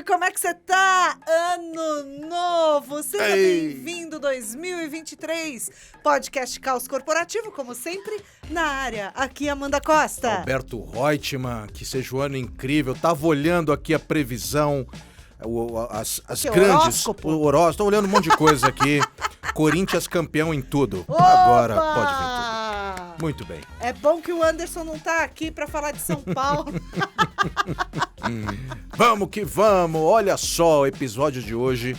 como é que você tá? Ano novo! Seja bem-vindo 2023. Podcast Caos Corporativo, como sempre, na área. Aqui, Amanda Costa. Alberto Reutemann, que seja um ano incrível. Tava olhando aqui a previsão, as grandes... Horóscopo? O horóscopo. Tô olhando um monte de coisa aqui. Corinthians campeão em tudo. Agora pode vir tudo. Muito bem. É bom que o Anderson não tá aqui pra falar de São Paulo. Vamos que vamos. Olha só, o episódio de hoje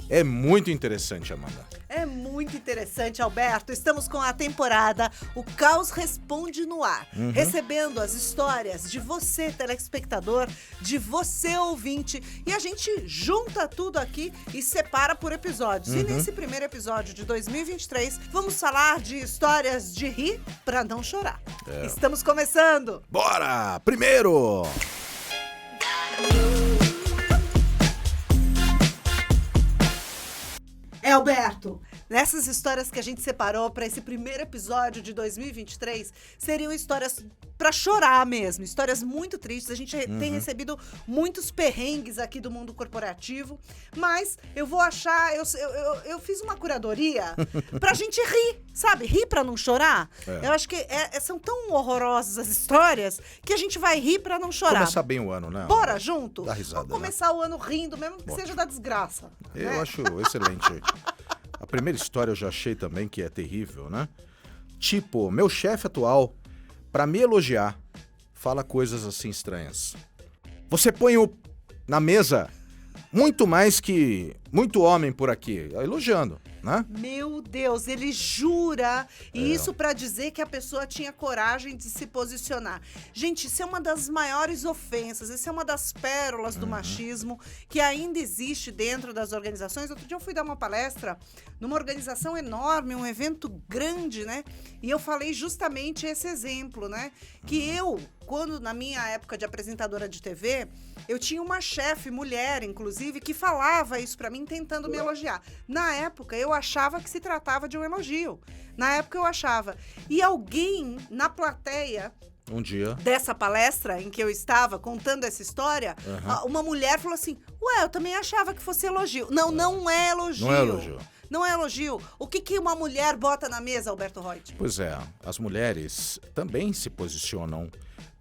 é muito interessante, Amanda. É muito interessante, Alberto. Estamos com a temporada O Caos Responde no ar, recebendo as histórias de você, telespectador, de você, ouvinte, e a gente junta tudo aqui e separa por episódios. E nesse primeiro episódio de 2023, vamos falar de histórias de rir pra não chorar. Estamos começando! Bora! Primeiro! Alberto, nessas histórias que a gente separou para esse primeiro episódio de 2023, seriam histórias para chorar mesmo, histórias muito tristes. A gente tem recebido muitos perrengues aqui do mundo corporativo, mas eu vou achar, eu fiz uma curadoria pra gente rir, sabe? Rir pra não chorar. Eu acho que são tão horrorosas as histórias que a gente vai rir pra não chorar. Começar bem o ano, né? Bora junto? Dá risada, Vamos começar o ano rindo, mesmo que seja da desgraça. Eu acho excelente. A primeira história eu já achei também que é terrível, né? Tipo, meu chefe atual, pra me elogiar, fala coisas assim estranhas. Você põe na mesa muito mais que muito homem por aqui, elogiando, né? Meu Deus, ele jura, e isso pra dizer que a pessoa tinha coragem de se posicionar. Gente, isso é uma das maiores ofensas, isso é uma das pérolas do machismo que ainda existe dentro das organizações. Outro dia eu fui dar uma palestra numa organização enorme, um evento grande, né? E eu falei justamente esse exemplo, né? Que quando na minha época de apresentadora de TV, eu tinha uma chefe, mulher, inclusive, que falava isso pra mim, tentando me elogiar. Na época, eu achava que se tratava de um elogio. Na época, eu achava. E alguém na plateia um dia dessa palestra em que eu estava contando essa história, uma mulher falou assim, ué, eu também achava que fosse elogio. Não é elogio. Não é elogio. Não é elogio. O que uma mulher bota na mesa, Alberto Reutemann? Pois é, as mulheres também se posicionam,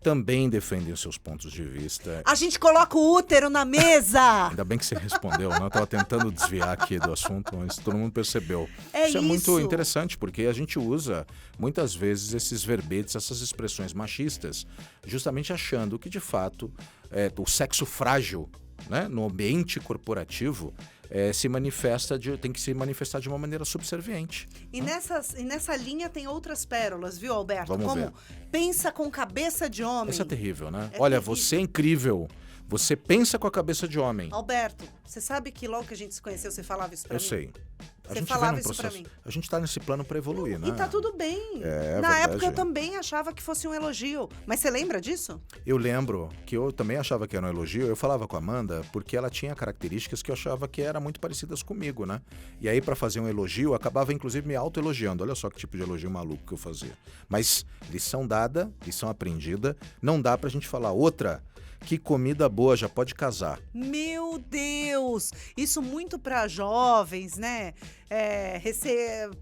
também defendem os seus pontos de vista. A gente coloca o útero na mesa! Ainda bem que você respondeu, né? Eu tava tentando desviar aqui do assunto, mas todo mundo percebeu. Isso é muito interessante, porque a gente usa, muitas vezes, esses verbetes, essas expressões machistas, justamente achando que, de fato, o sexo frágil, né, no ambiente corporativo, tem que se manifestar de uma maneira subserviente. E nessa linha tem outras pérolas, viu, Alberto? Vamos ver. Pensa com cabeça de homem. Isso é terrível, né? Olha, terrível. Você é incrível. Você pensa com a cabeça de homem. Alberto, você sabe que logo que a gente se conheceu, você falava isso pra mim? Eu sei. Você falava isso pra mim. A gente tá nesse plano pra evoluir, né? E tá tudo bem. Na verdade. época eu também achava que fosse um elogio. Mas você lembra disso? Eu lembro que eu também achava que era um elogio. Eu falava com a Amanda porque ela tinha características que eu achava que eram muito parecidas comigo, né? E aí, pra fazer um elogio, eu acabava inclusive me auto-elogiando. Olha só que tipo de elogio maluco que eu fazia. Mas lição dada, lição aprendida, não dá pra gente falar outra. Que comida boa, já pode casar. Meu Deus! Isso muito para jovens, né?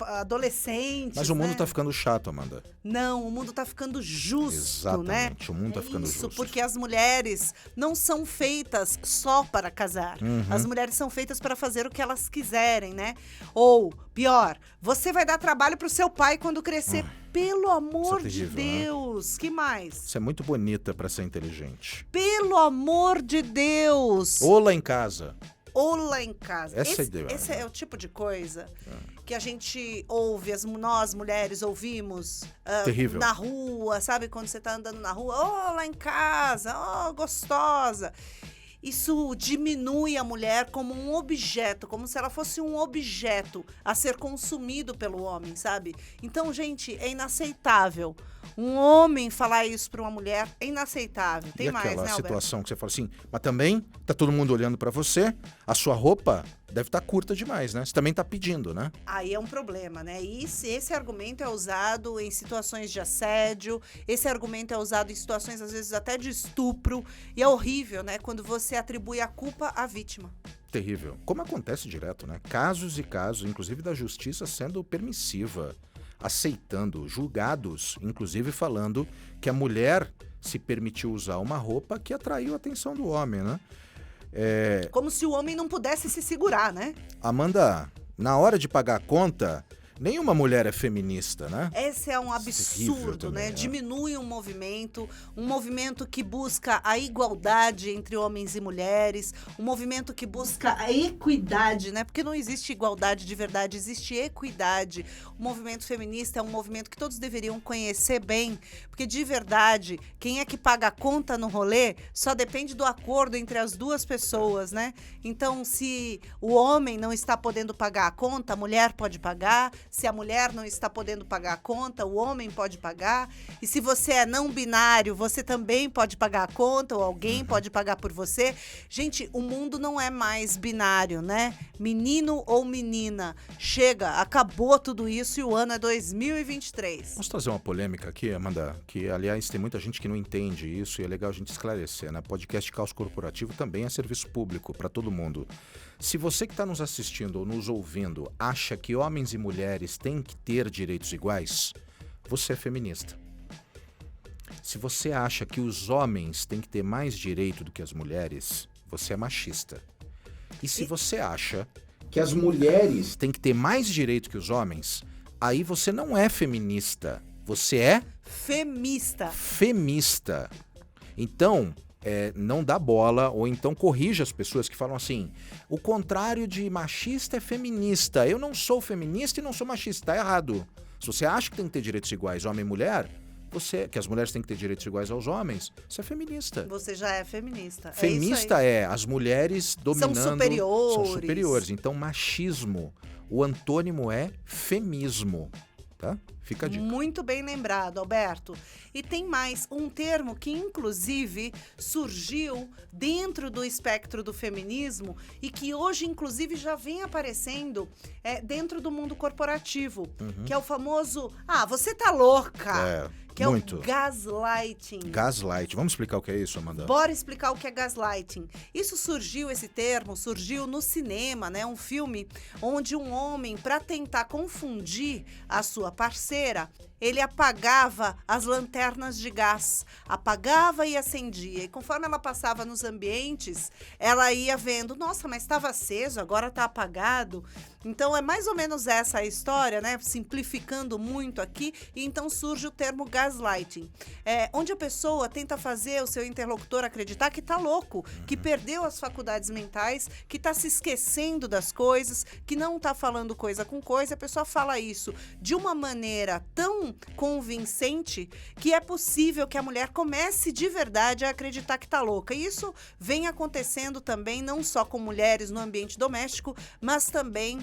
Adolescentes. Mas o mundo né? tá ficando chato, Amanda. Não, o mundo tá ficando justo, Exatamente, né? o mundo tá ficando justo. Porque as mulheres não são feitas só para casar. As mulheres são feitas para fazer o que elas quiserem, né? Ou, pior, você vai dar trabalho pro seu pai quando crescer. Pelo amor de Deus, né? Que mais? Você é muito bonita pra ser inteligente. Pelo amor de Deus! Ou lá em casa. Ou lá em casa. Esse é o tipo de coisa que a gente ouve, nós mulheres ouvimos na rua, sabe? Quando você tá andando na rua, lá em casa, gostosa. Isso diminui a mulher como um objeto, como se ela fosse um objeto a ser consumido pelo homem, sabe? Então, gente, é inaceitável. Um homem falar isso para uma mulher é inaceitável. Tem mais, né, Alberto? Aquela situação que você fala assim, mas também tá todo mundo olhando para você, a sua roupa deve estar curta demais, né? Você também tá pedindo, né? Aí é um problema, né? E esse argumento é usado em situações de assédio, esse argumento é usado em situações, às vezes, até de estupro. E é horrível, né? Quando você atribui a culpa à vítima. Terrível. Como acontece direto, né? Casos e casos, inclusive da justiça sendo permissiva, aceitando, julgados, inclusive falando que a mulher se permitiu usar uma roupa que atraiu a atenção do homem, né? Como se o homem não pudesse se segurar, né? Amanda, na hora de pagar a conta, nenhuma mulher é feminista, né? Esse é um Terrível absurdo, também, né? é. Diminui um movimento que busca a igualdade entre homens e mulheres, um movimento que busca a equidade, né? Porque não existe igualdade de verdade, existe equidade. O movimento feminista é um movimento que todos deveriam conhecer bem, porque de verdade, quem é que paga a conta no rolê só depende do acordo entre as duas pessoas, né? Então, se o homem não está podendo pagar a conta, a mulher pode pagar. Se a mulher não está podendo pagar a conta, o homem pode pagar. E se você é não binário, você também pode pagar a conta, ou alguém pode pagar por você. Gente, o mundo não é mais binário, né? Menino ou menina. Chega, acabou tudo isso e o ano é 2023. Vamos trazer uma polêmica aqui, Amanda, que, aliás, tem muita gente que não entende isso e é legal a gente esclarecer, né? Podcast Caos Corporativo também é serviço público para todo mundo. Se você que está nos assistindo ou nos ouvindo acha que homens e mulheres têm que ter direitos iguais, você é feminista. Se você acha que os homens têm que ter mais direito do que as mulheres, você é machista. E se você acha que as mulheres têm que ter mais direito que os homens, aí você não é feminista, você é femista. Então, não dá bola, ou então corrija as pessoas que falam assim, o contrário de machista é feminista. Eu não sou feminista e não sou machista, tá errado. Se você acha que tem que ter direitos iguais homem e mulher, que as mulheres têm que ter direitos iguais aos homens, você é feminista. Você já é feminista. Feminista as mulheres dominando. São superiores. São superiores. Então, machismo, o antônimo é femismo, tá? Fica a dica. Muito bem lembrado, Alberto. E tem mais um termo que, inclusive, surgiu dentro do espectro do feminismo e que hoje, inclusive, já vem aparecendo dentro do mundo corporativo, que é o famoso, você tá louca, que muito. É o gaslighting. Gaslight. Vamos explicar o que é isso, Amanda? Bora explicar o que é gaslighting. Esse termo surgiu no cinema, né? Um filme onde um homem, para tentar confundir a sua parceira, ele apagava as lanternas de gás, apagava e acendia. E conforme ela passava nos ambientes, ela ia vendo, nossa, mas estava aceso, agora está apagado. Então é mais ou menos essa a história, né? Simplificando muito aqui, e então surge o termo gaslighting, onde a pessoa tenta fazer o seu interlocutor acreditar que está louco, que perdeu as faculdades mentais, que está se esquecendo das coisas, que não está falando coisa com coisa. A pessoa fala isso de uma maneira tão convincente que é possível que a mulher comece de verdade a acreditar que está louca. E isso vem acontecendo também não só com mulheres no ambiente doméstico, mas também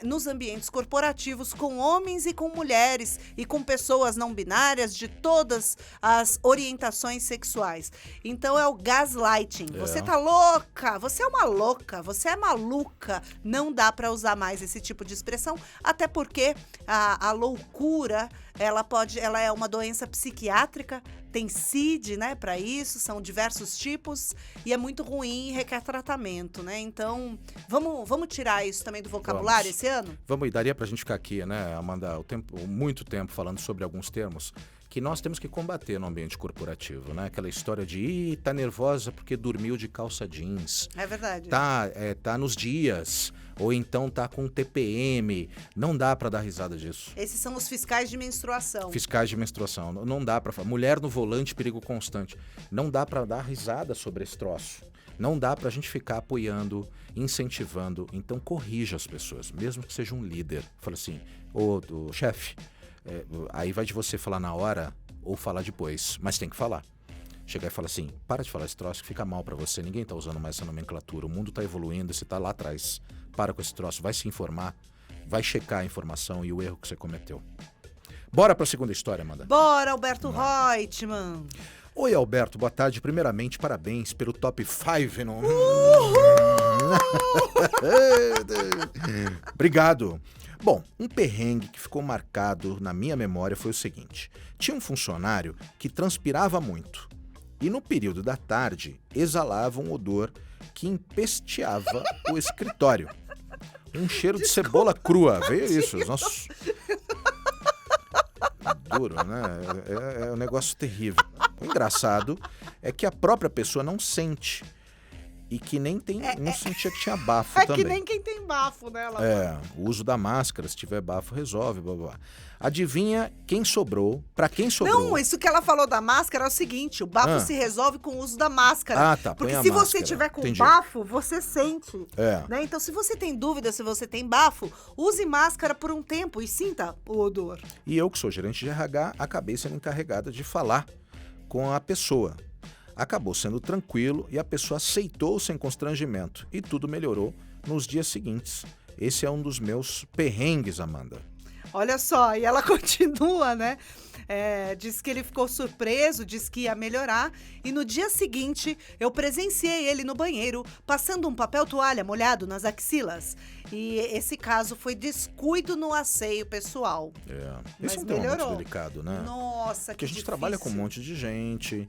nos ambientes corporativos, com homens e com mulheres e com pessoas não binárias de todas as orientações sexuais. Então é o gaslighting. Você tá louca, você é uma louca, você é maluca. Não dá para usar mais esse tipo de expressão, até porque a loucura ela é uma doença psiquiátrica, tem CID, né, para isso, são diversos tipos e é muito ruim e requer tratamento, né? Então, vamos tirar isso também do vocabulário esse ano? Vamos, e daria pra gente ficar aqui, né, Amanda, muito tempo falando sobre alguns termos que nós temos que combater no ambiente corporativo, né? Aquela história de, tá nervosa porque dormiu de calça jeans. É verdade. Tá nos dias, ou então tá com TPM. Não dá pra dar risada disso. Esses são os fiscais de menstruação. Fiscais de menstruação. Não dá pra falar. Mulher no volante, perigo constante. Não dá pra dar risada sobre esse troço. Não dá pra gente ficar apoiando, incentivando. Então corrija as pessoas, mesmo que seja um líder. Fala assim, ô chefe, aí vai de você falar na hora ou falar depois, mas tem que falar. Chegar e falar assim, para de falar esse troço que fica mal pra você, ninguém tá usando mais essa nomenclatura, o mundo tá evoluindo, você tá lá atrás. Para com esse troço, vai se informar, vai checar a informação e o erro que você cometeu. Bora pra segunda história, Amanda. Bora, Alberto Reutemann. Oi, Alberto, boa tarde. Primeiramente, parabéns pelo top 5 no... Obrigado. Bom, um perrengue que ficou marcado na minha memória foi o seguinte. Tinha um funcionário que transpirava muito e no período da tarde exalava um odor que empesteava o escritório. Um cheiro de cebola crua. Veio isso. Nossa. Duro, né? É um negócio terrível. O engraçado é que a própria pessoa não sente. E que nem tem, não sentia que tinha bafo também. É que nem quem tem bafo, né? O uso da máscara, se tiver bafo, resolve, blá, blá. Adivinha quem sobrou, pra quem sobrou? Não, isso que ela falou da máscara é o seguinte, o bafo se resolve com o uso da máscara. Ah, tá, porque põe a se máscara. você tiver com Entendi. bafo, você sente. Né? Então, se você tem dúvida se você tem bafo, use máscara por um tempo e sinta o odor. E eu, que sou gerente de RH, acabei sendo encarregada de falar com a pessoa. Acabou sendo tranquilo e a pessoa aceitou sem constrangimento. E tudo melhorou nos dias seguintes. Esse é um dos meus perrengues, Amanda. Olha só, e ela continua, né? Diz que ele ficou surpreso, diz que ia melhorar. E no dia seguinte, eu presenciei ele no banheiro, passando um papel toalha molhado nas axilas. E esse caso foi descuido no asseio pessoal. Esse Mas é um tema melhorou. muito delicado, né? Nossa, Porque a gente trabalha com um monte de gente.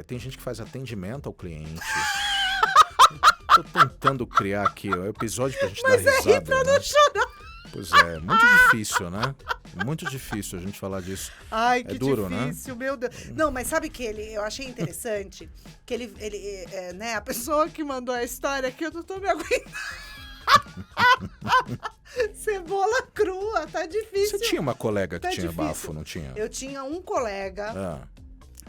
Tem gente que faz atendimento ao cliente. Tô tentando criar aqui o episódio pra gente dar risada. Pra não chorar. Pois é, muito difícil, né? Muito difícil a gente falar disso. Ai, que duro, difícil, meu Deus. Não, mas sabe que eu achei interessante que ele né, a pessoa que mandou a história aqui, eu não tô me aguentando. Cebola crua, tá difícil. Você tinha uma colega que Tá tinha difícil. bafo, não tinha? Eu tinha um colega,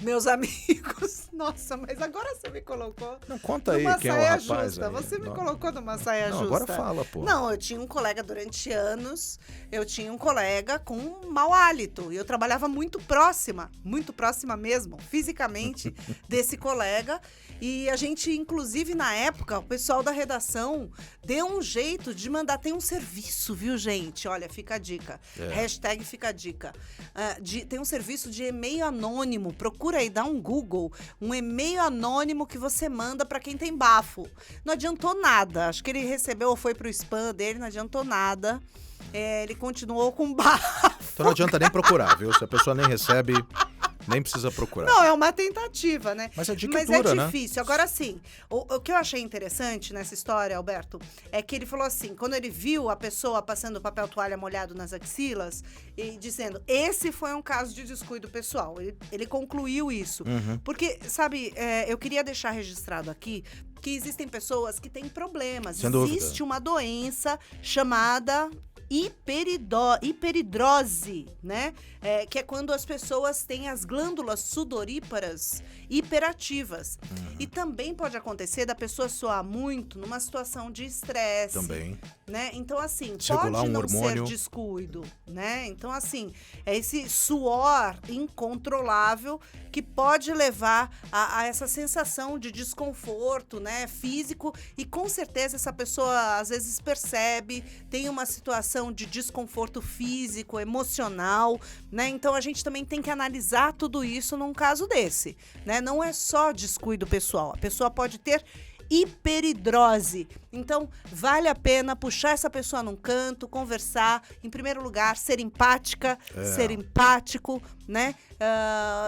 meus amigos. Nossa, mas agora você me colocou Não, conta aí numa quem é o saia rapaz justa. aí. Você me colocou numa saia Não, justa. agora fala, pô. Não, eu tinha um colega durante anos, eu tinha um colega com um mau hálito. E eu trabalhava muito próxima mesmo, fisicamente, desse colega. E a gente, inclusive, na época, o pessoal da redação deu um jeito de mandar. Tem um serviço, viu, gente? Olha, fica a dica. Hashtag fica a dica. Tem um serviço de e-mail anônimo. Procura aí, dá um Google. Um e-mail anônimo que você manda pra quem tem bafo. Não adiantou nada. Acho que ele recebeu ou foi pro spam dele, não adiantou nada. Ele continuou com bafo. Então não adianta nem procurar, viu? Se a pessoa nem recebe, nem precisa procurar. Não, é uma tentativa, né? Mas a dica Mas é dura, é difícil. Agora sim, o que eu achei interessante nessa história, Alberto, é que ele falou assim, quando ele viu a pessoa passando papel toalha molhado nas axilas e dizendo, esse foi um caso de descuido pessoal. Ele concluiu isso. Porque, sabe, eu queria deixar registrado aqui que existem pessoas que têm problemas. Sem dúvida. Existe uma doença chamada hiperidrose, né? Que é quando as pessoas têm as glândulas sudoríparas hiperativas. E também pode acontecer da pessoa suar muito numa situação de estresse. Também. Né? Então, assim, Regular pode um não hormônio. ser descuido, né? Então, assim, é esse suor incontrolável que pode levar a essa sensação de desconforto, né, físico, e com certeza essa pessoa às vezes percebe, tem uma situação de desconforto físico, emocional, né? Então a gente também tem que analisar tudo isso num caso desse, né? Não é só descuido pessoal, a pessoa pode ter hiperidrose. Então, vale a pena puxar essa pessoa num canto, conversar. Em primeiro lugar, ser empática, ser empático, né?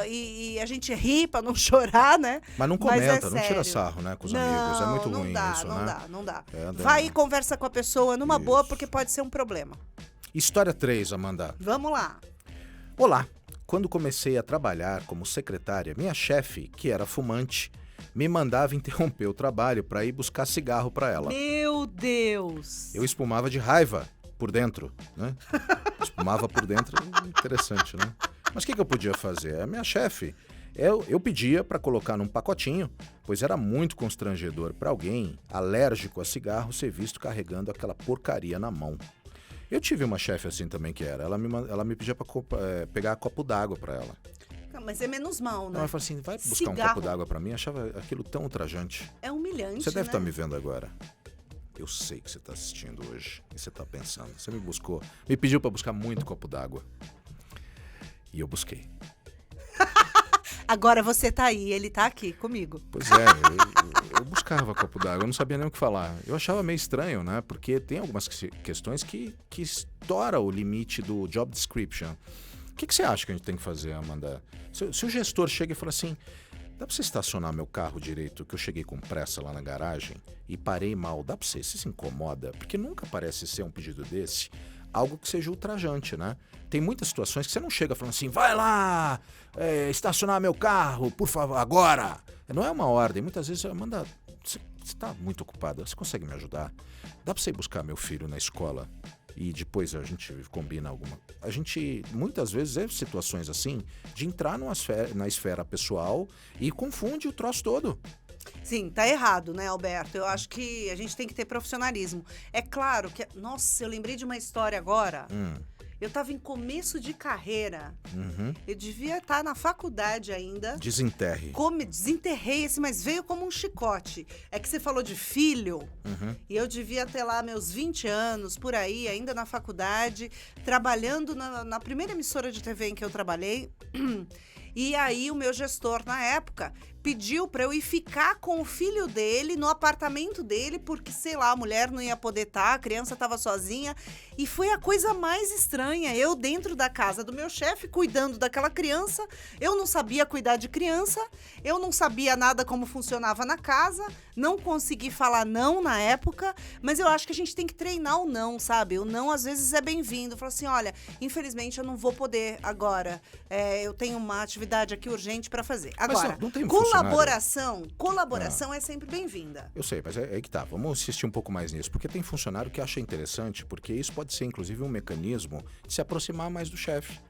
E a gente ri pra não chorar, né? Mas não comenta, é não tira sério. sarro, né, com os amigos. É muito ruim isso, né? Não dá. É, Vai e conversa com a pessoa numa Isso. boa, porque pode ser um problema. História 3, Amanda. Vamos lá. Olá. Quando comecei a trabalhar como secretária, minha chefe, que era fumante, me mandava interromper o trabalho para ir buscar cigarro para ela. Meu Deus! Eu espumava de raiva por dentro, né? Espumava por dentro, interessante, né? Mas o que eu podia fazer? A minha chefe, eu pedia para colocar num pacotinho, pois era muito constrangedor para alguém alérgico a cigarro ser visto carregando aquela porcaria na mão. Eu tive uma chefe assim também que era. Ela me pedia para pegar copo d'água para ela. Não, mas é menos mal, né? Não, ela falou assim, vai buscar um copo d'água pra mim. Eu achava aquilo tão ultrajante. É humilhante, Você deve né? estar me vendo agora. Eu sei que você está assistindo hoje. E você está pensando. Você me pediu pra buscar muito copo d'água. E eu busquei. Agora você tá aí, ele tá aqui comigo. Pois é, eu buscava piscava copo d'água, eu não sabia nem o que falar. Eu achava meio estranho, né? Porque tem algumas questões que estoura o limite do job description. O que você acha que a gente tem que fazer, Amanda? Se o gestor chega e fala assim, dá pra você estacionar meu carro direito, que eu cheguei com pressa lá na garagem e parei mal, dá pra você se incomoda? Porque nunca parece ser um pedido desse algo que seja ultrajante, né? Tem muitas situações que você não chega falando assim, vai lá, estacionar meu carro, por favor, agora. Não é uma ordem. Muitas vezes, Amanda, você está muito ocupada, você consegue me ajudar? Dá pra você ir buscar meu filho na escola? E depois a gente combina alguma... A gente, muitas vezes, é situações assim, de entrar na esfera pessoal e confunde o troço todo. Sim, tá errado, né, Alberto? Eu acho que a gente tem que ter profissionalismo. É claro que... Nossa, eu lembrei de uma história agora. Eu tava em começo de carreira. Eu devia estar na faculdade ainda. Desenterre. Desenterrei esse, mas veio como um chicote. É que você falou de filho. E eu devia ter lá meus 20 anos, por aí, ainda na faculdade, trabalhando na primeira emissora de TV em que eu trabalhei. E aí o meu gestor, na época, pediu para eu ir ficar com o filho dele no apartamento dele, porque, sei lá, a mulher não ia poder estar, a criança estava sozinha. E foi a coisa mais estranha. Eu dentro da casa do meu chefe, cuidando daquela criança. Eu não sabia cuidar de criança, eu não sabia nada como funcionava na casa, não consegui falar não na época, mas eu acho que a gente tem que treinar o não, sabe? O não, às vezes, é bem-vindo. Fala assim, olha, infelizmente eu não vou poder agora. Eu tenho uma atividade aqui urgente para fazer. Agora, não tem colaboração é sempre bem-vinda. Eu sei, mas é aí que tá. Vamos insistir um pouco mais nisso. Porque tem funcionário que acha interessante, porque isso pode ser, inclusive, um mecanismo de se aproximar mais do chefe.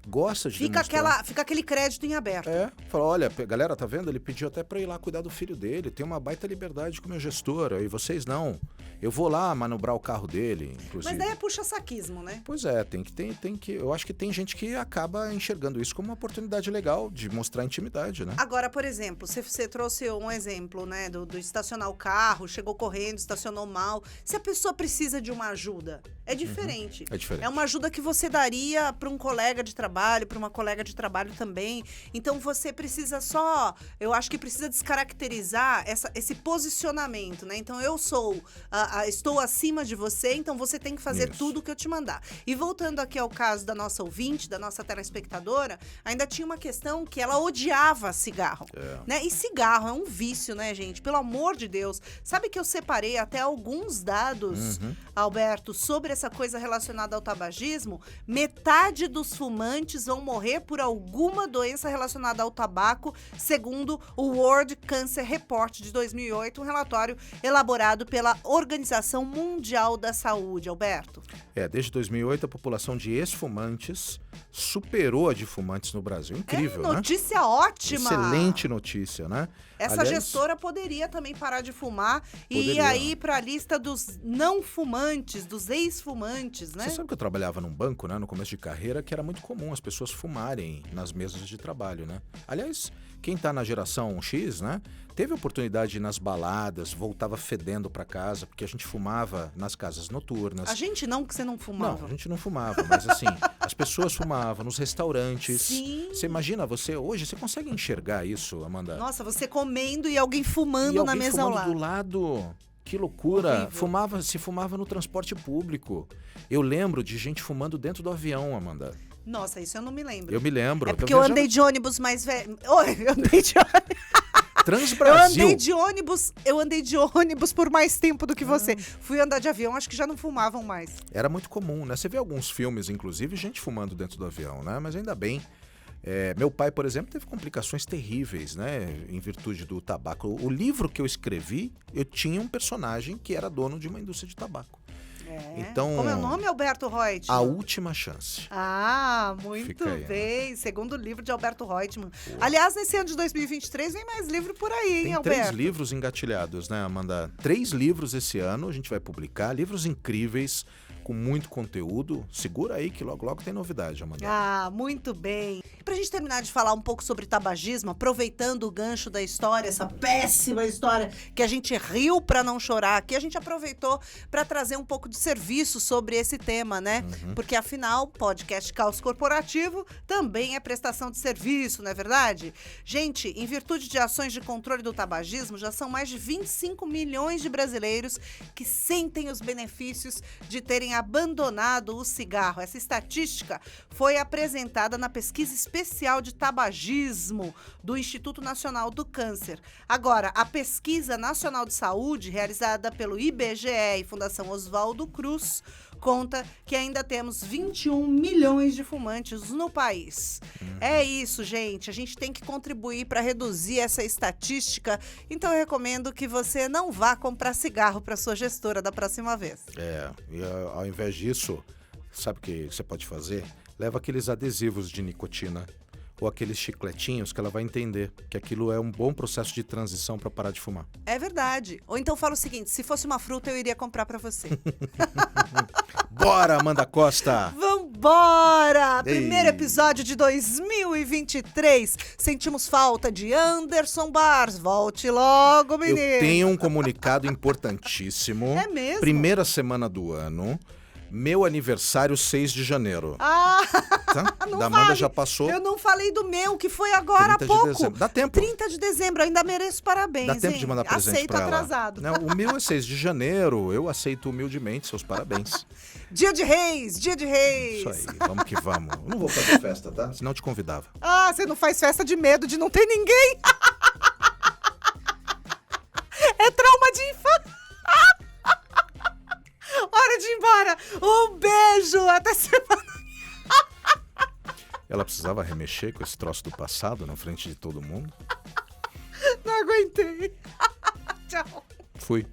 Gosta de demonstrar. Fica aquele crédito em aberto. Fala, olha, galera, tá vendo? Ele pediu até pra ir lá cuidar do filho dele. Tem uma baita liberdade com o meu gestor, e vocês não. Eu vou lá manobrar o carro dele, inclusive. Mas daí é puxa-saquismo, né? Pois é, tem que... Eu acho que tem gente que acaba enxergando isso como uma oportunidade legal de mostrar intimidade, né? Agora, por exemplo, você trouxe um exemplo, né, do estacionar o carro, chegou correndo, estacionou mal. Se a pessoa precisa de uma ajuda, é diferente. É diferente. É uma ajuda que você daria para um colega de trabalho, para uma colega de trabalho também. Então, você precisa eu acho que precisa descaracterizar esse posicionamento, né? Então, eu estou acima de você, então você tem que fazer tudo o que eu te mandar. E voltando aqui ao caso da nossa ouvinte, da nossa telespectadora, ainda tinha uma questão que ela odiava cigarro, né? E cigarro é um vício, né, gente? Pelo amor de Deus. Sabe que eu separei até alguns dados, Alberto, sobre essa coisa relacionada ao tabagismo? Metade dos fumantes vão morrer por alguma doença relacionada ao tabaco, segundo o World Cancer Report de 2008, um relatório elaborado pela Organização Mundial da Saúde, Alberto. Desde 2008, a população de ex-fumantes superou a de fumantes no Brasil. Incrível, né? Notícia ótima! Excelente notícia, né? Essa gestora poderia também parar de fumar e ir aí para a lista dos não fumantes, dos ex-fumantes, né? Você sabe que eu trabalhava num banco, né, no começo de carreira, que era muito comum as pessoas fumarem nas mesas de trabalho, né? Aliás, quem tá na geração X, né, teve a oportunidade de ir nas baladas, voltava fedendo para casa, porque a gente fumava nas casas noturnas. A gente não, que você não fumava. Não, a gente não fumava, mas assim, as pessoas fumavam nos restaurantes. Sim. Você imagina, hoje, você consegue enxergar isso, Amanda? Nossa, você comendo e alguém fumando na mesa ao lado. Do lado. Que loucura. Se fumava no transporte público. Eu lembro de gente fumando dentro do avião, Amanda. Nossa, isso eu não me lembro. Eu me lembro. É porque eu andei de ônibus mais velho. Eu andei de ônibus. Transbrasil. Eu andei de ônibus por mais tempo do que você. Fui andar de avião, acho que já não fumavam mais. Era muito comum, né? Você vê alguns filmes, inclusive, gente fumando dentro do avião, né? Mas ainda bem. Meu pai, por exemplo, teve complicações terríveis, né? Em virtude do tabaco. O livro que eu escrevi, eu tinha um personagem que era dono de uma indústria de tabaco. Então, como é o nome, Alberto Reutemann? A Última Chance. Muito aí, bem. Né? Segundo livro de Alberto Reutemann. Aliás, nesse ano de 2023 vem mais livro por aí, hein, Alberto? Tem 3 livros engatilhados, né, Amanda? 3 livros esse ano a gente vai publicar, livros incríveis, com muito conteúdo. Segura aí que logo, logo tem novidade, Amanda. Ah, muito bem. Pra gente terminar de falar um pouco sobre tabagismo, aproveitando o gancho da história, essa péssima história que a gente riu pra não chorar aqui, a gente aproveitou pra trazer um pouco de serviço sobre esse tema, né? Porque afinal, podcast Caos Corporativo também é prestação de serviço, não é verdade? Gente, em virtude de ações de controle do tabagismo, já são mais de 25 milhões de brasileiros que sentem os benefícios de terem abandonado o cigarro. Essa estatística foi apresentada na pesquisa especial de tabagismo do Instituto Nacional do Câncer. Agora, a pesquisa nacional de saúde, realizada pelo IBGE e Fundação Oswaldo Cruz, conta que ainda temos 21 milhões de fumantes no país. É isso, gente. A gente tem que contribuir para reduzir essa estatística. Então, eu recomendo que você não vá comprar cigarro para sua gestora da próxima vez. E ao invés disso, sabe o que você pode fazer? Leva aqueles adesivos de nicotina ou aqueles chicletinhos que ela vai entender que aquilo é um bom processo de transição para parar de fumar. É verdade. Ou então fala o seguinte, se fosse uma fruta, eu iria comprar para você. Bora, Amanda Costa! Vambora! Ei. Primeiro episódio de 2023. Sentimos falta de Anderson Bars. Volte logo, menino. Eu tenho um comunicado importantíssimo. É mesmo? Primeira semana do ano. Meu aniversário, 6 de janeiro. Ah, Tá? não Da Amanda fale. já passou. Eu não falei do meu, que foi agora há 30 de pouco. dezembro. Dá tempo. 30 de dezembro, ainda mereço parabéns, Dá tempo hein? de mandar presente Aceito pra ela. atrasado. Não, o meu é 6 de janeiro. Eu aceito humildemente seus parabéns. Dia de Reis, dia de Reis. Isso aí, vamos que vamos. Eu não vou fazer festa, tá? Senão eu te convidava. Ah, você não faz festa de medo de não ter ninguém? É trauma de infância. Hora de ir embora. Um beijo. Até semana. Ela precisava remexer com esse troço do passado na frente de todo mundo. Não aguentei. Tchau. Fui.